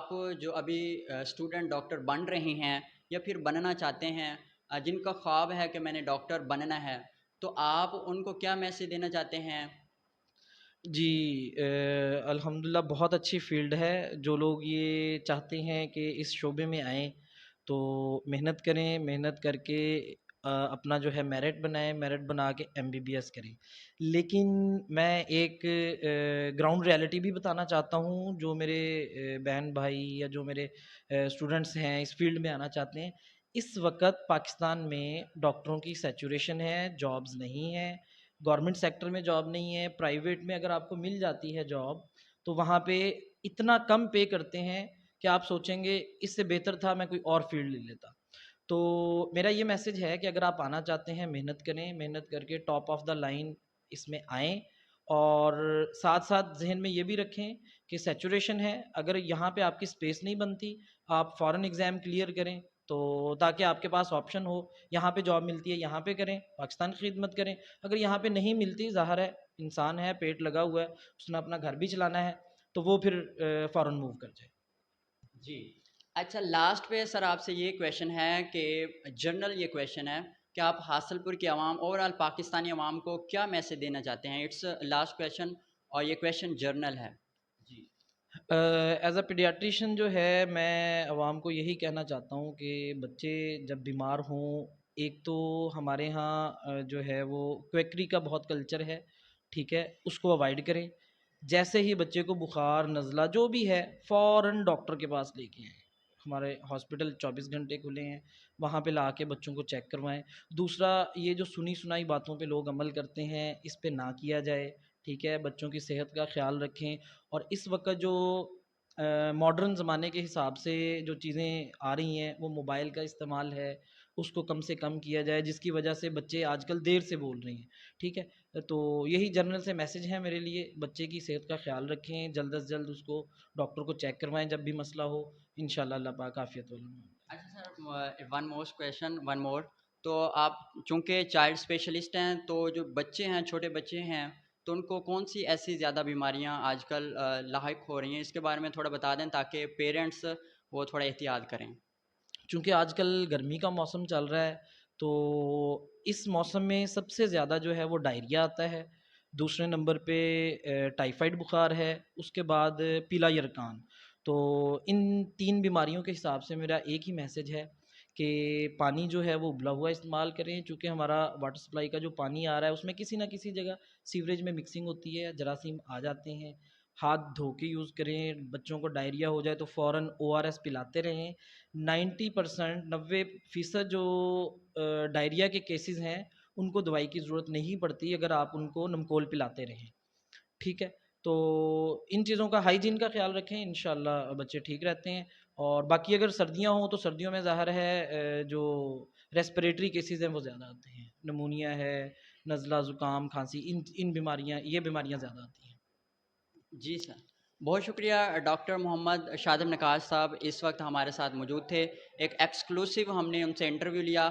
आप जो अभी स्टूडेंट डॉक्टर बन रहे हैं या फिर बनना चाहते हैं, जिनका ख्वाब है कि मैंने डॉक्टर बनना है, तो आप उनको क्या मैसेज देना चाहते हैं? जी अल्हम्दुलिल्लाह बहुत अच्छी फ़ील्ड है। जो लोग ये चाहते हैं कि इस शोबे में आएँ, तो मेहनत करें, मेहनत करके अपना जो है मेरिट बनाएँ, मेरिट बना के एमबीबीएस करें। लेकिन मैं एक ग्राउंड रियलिटी भी बताना चाहता हूँ, जो मेरे बहन-भाई या जो मेरे स्टूडेंट्स हैं, इस फ़ील्ड में आना चाहते हैं। इस वक़्त पाकिस्तान में डॉक्टरों की सैचुरेशन है, जॉब्स नहीं हैं। गवर्नमेंट सेक्टर में जॉब नहीं है, प्राइवेट में अगर आपको मिल जाती है जॉब, तो वहाँ पे इतना कम पे करते हैं कि आप सोचेंगे इससे बेहतर था मैं कोई और फ़ील्ड ले लेता। तो मेरा ये मैसेज है कि अगर आप आना चाहते हैं, मेहनत करें, मेहनत करके टॉप ऑफ द लाइन इसमें आएँ और साथ-साथ ज़हन में ये भी रखें कि सैचुरेशन है, अगर यहाँ पे आपकी स्पेस नहीं बनती, आप फ़ॉरेन एग्ज़ाम क्लियर करें, तो ताकि आपके पास ऑप्शन हो, यहाँ पे जॉब मिलती है, यहाँ पे करें, पाकिस्तान की खिदमत करें। अगर यहाँ पे नहीं मिलती, ज़ाहिर है, इंसान है, पेट लगा हुआ है, उसने अपना घर भी चलाना है, तो वो फिर फ़ॉरेन मूव कर जाए। जी। अच्छा, लास्ट पे सर आपसे ये क्वेश्चन है कि जनरल ये क्वेश्चन है कि आप हासलपुर की आवाम, ओवरऑल पाकिस्तानी आवाम को क्या मैसेज देना चाहते हैं? इट्स लास्ट क्वेश्चन और ये क्वेश्चन जर्नल है। जी। एज़ अ पीडियाट्रिशियन जो है मैं आवाम को यही कहना चाहता हूँ कि बच्चे जब बीमार हों, एक तो हमारे यहाँ जो है वो क्वेकरी का बहुत कल्चर है, ठीक है? उसको अवॉइड करें। जैसे ही बच्चे को बुखार, नज़ला जो भी है, फ़ौरन डॉक्टर के पास लेके आएँ। हमारे हॉस्पिटल 24 घंटे खुले हैं, वहाँ पे ला के बच्चों को चेक करवाएँ। दूसरा, ये जो सुनी-सुनाई बातों पे लोग अमल करते हैं, इस पे ना किया जाए, ठीक है? बच्चों की सेहत का ख़्याल रखें और इस वक़्त जो मॉडर्न ज़माने के हिसाब से जो चीज़ें आ रही हैं, वो मोबाइल का इस्तेमाल है, उसको कम से कम किया जाए, जिसकी वजह से बच्चे आजकल देर से बोल रहे हैं, ठीक है? तो यही जनरल से मैसेज है मेरे लिए, बच्चे की सेहत का ख़्याल रखें, जल्द से जल्द उसको डॉक्टर को चेक करवाएँ जब भी मसला हो, इंशाअल्लाह अल्लाह पाक आफ़ियत वाला अच्छा sir, one most question, one more. तो आप चूँकि चाइल्ड स्पेशलिस्ट हैं, तो जो बच्चे हैं, छोटे बच्चे हैं, तो उनको कौन-सी ऐसी ज़्यादा बीमारियाँ आजकल लाहिक हो रही हैं? इसके बारे में थोड़ा बता दें ताकि पेरेंट्स वो थोड़ा एहतियात करें। चूँकि आजकल गर्मी का मौसम चल रहा है, तो इस मौसम में सबसे ज़्यादा जो है वो डायरिया आता है। दूसरे नंबर पे टाइफाइड बुखार है, उसके बाद पीला यरकान। तो इन 3 बीमारियों के हिसाब से मेरा एक ही मैसेज है कि पानी जो है वो उबला हुआ इस्तेमाल करें, चूँकि हमारा वाटर सप्लाई का जो पानी आ रहा है उसमें किसी न किसी जगह सीवरेज में मिक्सिंग होती है, जरासीम आ जाते हैं। हाथ धो के यूज़ करें, बच्चों को डायरिया हो जाए तो फ़ौरन ओआरएस पिलाते रहें। 90% 90% जो डायरिया के केसेस हैं, उनको दवाई की ज़रूरत नहीं पड़ती अगर आप उनको नमकोल पिलाते रहें, ठीक है? तो इन चीज़ों का हाइजीन का ख़्याल रखें, इंशाअल्लाह बच्चे ठीक रहते हैं और बाकी अगर सर्दियाँ हों, तो सर्दियों में ज़ाहिर है जो रेस्पिरेटरी केसेस हैं, वो ज़्यादा आते हैं। निमोनिया है, नज़ला, ज़ुकाम, खाँसी इन बीमारियाँ ये बीमारियाँ ज़्यादा आती हैं। जी सर। बहुत शुक्रिया डॉक्टर मोहम्मद शादिब नकाश साहब इस वक्त हमारे साथ मौजूद थे। एक एक्सक्लूसिव हमने उनसे इंटरव्यू लिया